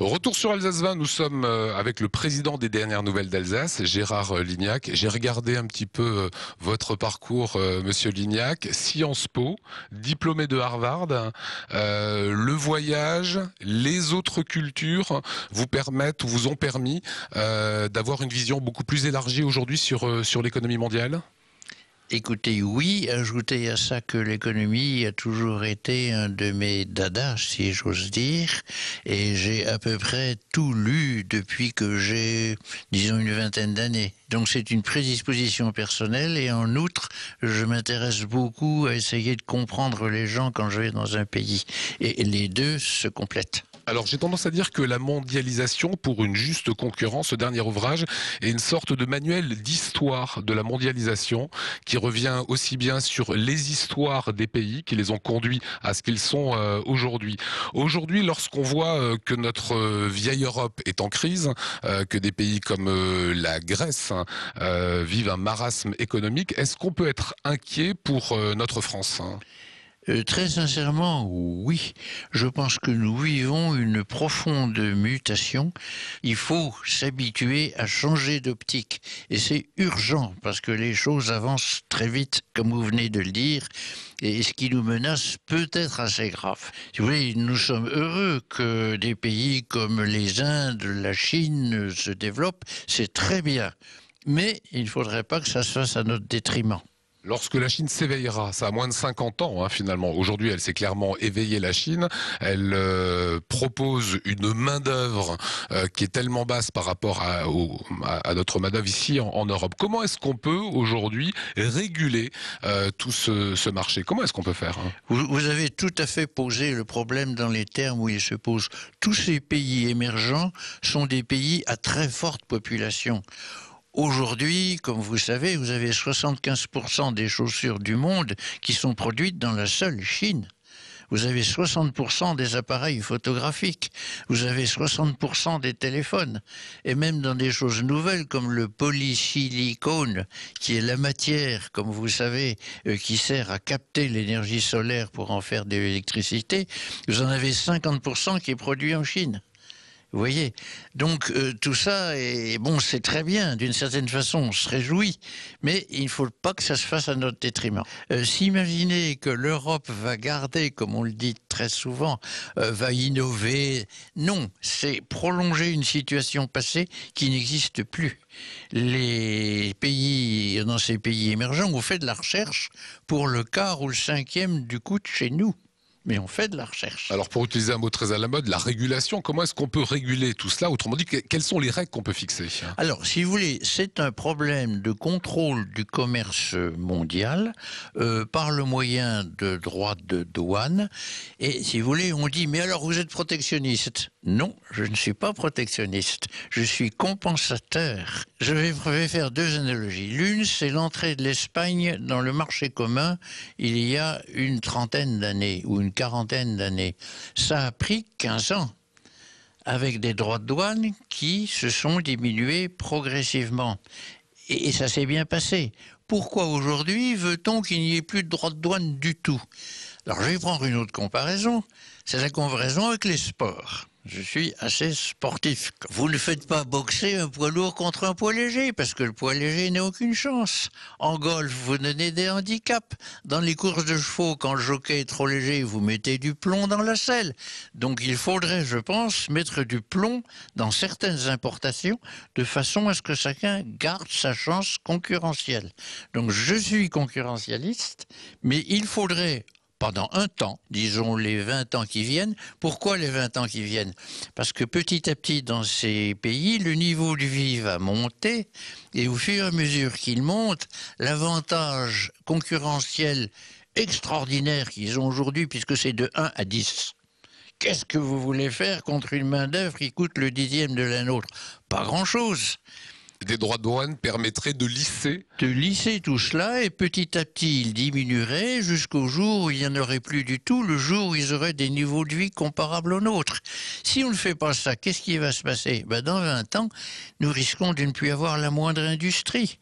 Retour sur Alsace 20, nous sommes avec le président des dernières nouvelles d'Alsace, Gérard Lignac. J'ai regardé un petit peu votre parcours, monsieur Lignac. Sciences Po, diplômé de Harvard. Le voyage, les autres cultures vous permettent ou vous ont permis d'avoir une vision beaucoup plus élargie aujourd'hui sur l'économie mondiale? Écoutez, oui, ajoutez à ça que l'économie a toujours été un de mes dadas, si j'ose dire, et j'ai à peu près tout lu depuis que j'ai, disons, une vingtaine d'années. Donc c'est une prédisposition personnelle et en outre, je m'intéresse beaucoup à essayer de comprendre les gens quand je vais dans un pays. Et les deux se complètent. Alors j'ai tendance à dire que la mondialisation pour une juste concurrence, ce dernier ouvrage, est une sorte de manuel d'histoire de la mondialisation qui revient aussi bien sur les histoires des pays qui les ont conduits à ce qu'ils sont aujourd'hui. Aujourd'hui, lorsqu'on voit que notre vieille Europe est en crise, que des pays comme la Grèce vivent un marasme économique, est-ce qu'on peut être inquiet pour notre France? Très sincèrement, oui. Je pense que nous vivons une profonde mutation. Il faut s'habituer à changer d'optique. Et c'est urgent parce que les choses avancent très vite, comme vous venez de le dire. Et ce qui nous menace peut être assez grave. Si vous voulez, nous sommes heureux que des pays comme les Indes, la Chine se développent. C'est très bien. Mais il ne faudrait pas que ça se fasse à notre détriment. Lorsque la Chine s'éveillera, ça a moins de 50 ans finalement. Aujourd'hui, elle s'est clairement éveillée, la Chine. Elle propose une main-d'œuvre qui est tellement basse par rapport à notre main-d'œuvre ici en Europe. Comment est-ce qu'on peut aujourd'hui réguler tout ce marché? Comment est-ce qu'on peut faire? Vous avez tout à fait posé le problème dans les termes où il se pose. Tous ces pays émergents sont des pays à très forte population. Aujourd'hui, comme vous savez, vous avez 75% des chaussures du monde qui sont produites dans la seule Chine. Vous avez 60% des appareils photographiques, vous avez 60% des téléphones, et même dans des choses nouvelles comme le polysilicone, qui est la matière, comme vous savez, qui sert à capter l'énergie solaire pour en faire de l'électricité, vous en avez 50% qui est produit en Chine. Vous voyez, donc tout ça, est bon, c'est très bien, d'une certaine façon, on se réjouit, mais il ne faut pas que ça se fasse à notre détriment. S'imaginer que l'Europe va garder, comme on le dit très souvent, va innover, non, c'est prolonger une situation passée qui n'existe plus. Les pays, dans ces pays émergents, on fait de la recherche pour le quart ou le cinquième du coût de chez nous. Mais on fait de la recherche. Alors pour utiliser un mot très à la mode, la régulation, comment est-ce qu'on peut réguler tout cela? Autrement dit, quelles sont les règles qu'on peut fixer? Alors, si vous voulez, c'est un problème de contrôle du commerce mondial par le moyen de droits de douane. Et si vous voulez, on dit, mais alors vous êtes protectionniste? Non, je ne suis pas protectionniste. Je suis compensateur. Je vais faire deux analogies. L'une, c'est l'entrée de l'Espagne dans le marché commun il y a une trentaine d'années ou une quarantaine d'années. Ça a pris 15 ans, avec des droits de douane qui se sont diminués progressivement. Et ça s'est bien passé. Pourquoi aujourd'hui veut-on qu'il n'y ait plus de droits de douane du tout? Alors je vais prendre une autre comparaison, c'est la comparaison avec les sports. Je suis assez sportif. Vous ne faites pas boxer un poids lourd contre un poids léger, parce que le poids léger n'a aucune chance. En golf, vous donnez des handicaps. Dans les courses de chevaux, quand le jockey est trop léger, vous mettez du plomb dans la selle. Donc il faudrait, je pense, mettre du plomb dans certaines importations, de façon à ce que chacun garde sa chance concurrentielle. Donc je suis concurrentialiste, mais il faudrait pendant un temps, disons les 20 ans qui viennent. Pourquoi les 20 ans qui viennent? Parce que petit à petit, dans ces pays, le niveau de vie va monter, et au fur et à mesure qu'il monte, l'avantage concurrentiel extraordinaire qu'ils ont aujourd'hui, puisque c'est de 1 à 10. Qu'est-ce que vous voulez faire contre une main-d'œuvre qui coûte le 10e de la nôtre? Pas grand-chose. Des droits de douane permettraient de lisser? De lisser tout cela, et petit à petit il diminuerait jusqu'au jour où il n'y en aurait plus du tout, le jour où ils auraient des niveaux de vie comparables aux nôtres. Si on ne fait pas ça, qu'est-ce qui va se passer? Dans 20 ans, nous risquons de ne plus avoir la moindre industrie.